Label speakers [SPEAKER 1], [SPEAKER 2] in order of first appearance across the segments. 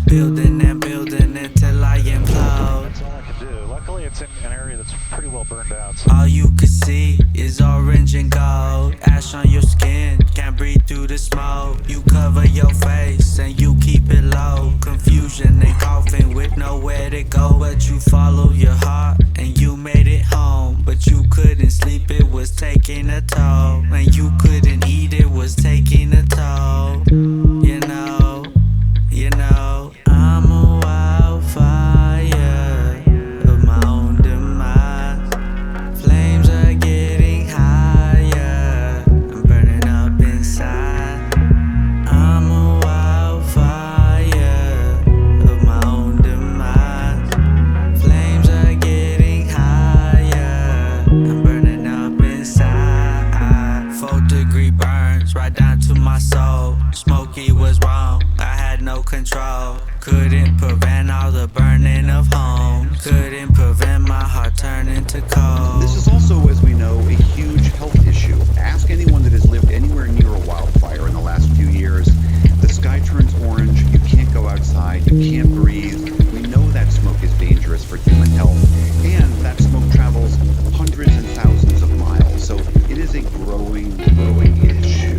[SPEAKER 1] building and building until I implode.
[SPEAKER 2] That's all I can do. Luckily, it's in an area that's pretty well burned out. So.
[SPEAKER 1] All you can see is orange and gold. Ash on your skin, can't breathe through the smoke. You cover your face and you keep it low. Confusion and coughing with nowhere to go. But you follow your heart and you made it home. But you couldn't sleep, it was taking a toll. And you couldn't eat, it was taking a toll. You know, I'm a wildfire of my own demise. Flames are getting higher, I'm burning up inside. I'm a wildfire of my own demise. Flames are getting higher, I'm burning up inside. 4-degree burns right down to my soul. Smokey was wrong, I had no control. Couldn't prevent all the burning of homes. Couldn't prevent my heart turning to cold.
[SPEAKER 3] This is also, as we know, a huge health issue. Ask anyone that has lived anywhere near a wildfire in the last few years. The sky turns orange, you can't go outside, you can't breathe. We know that smoke is dangerous for human health, and that smoke travels hundreds and thousands of miles. So it is a growing issue.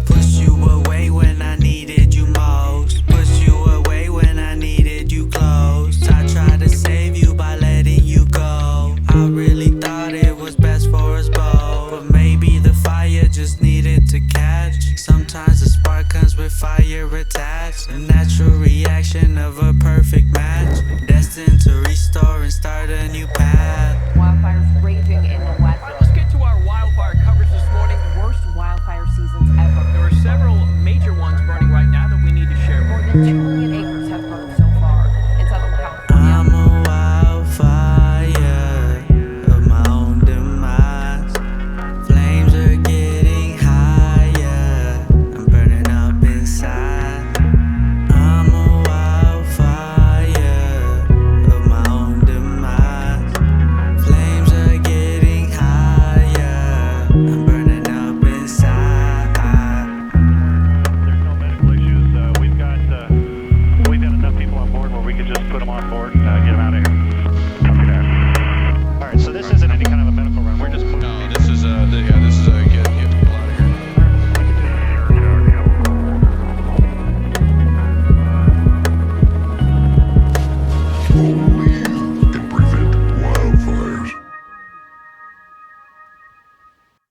[SPEAKER 1] Push you away when I needed you most. Push you away when I needed you close. I tried to save you by letting you go. I really thought it was best for us both, but maybe the fire just needed to catch. Sometimes the spark comes with fire attached, a natural reaction of a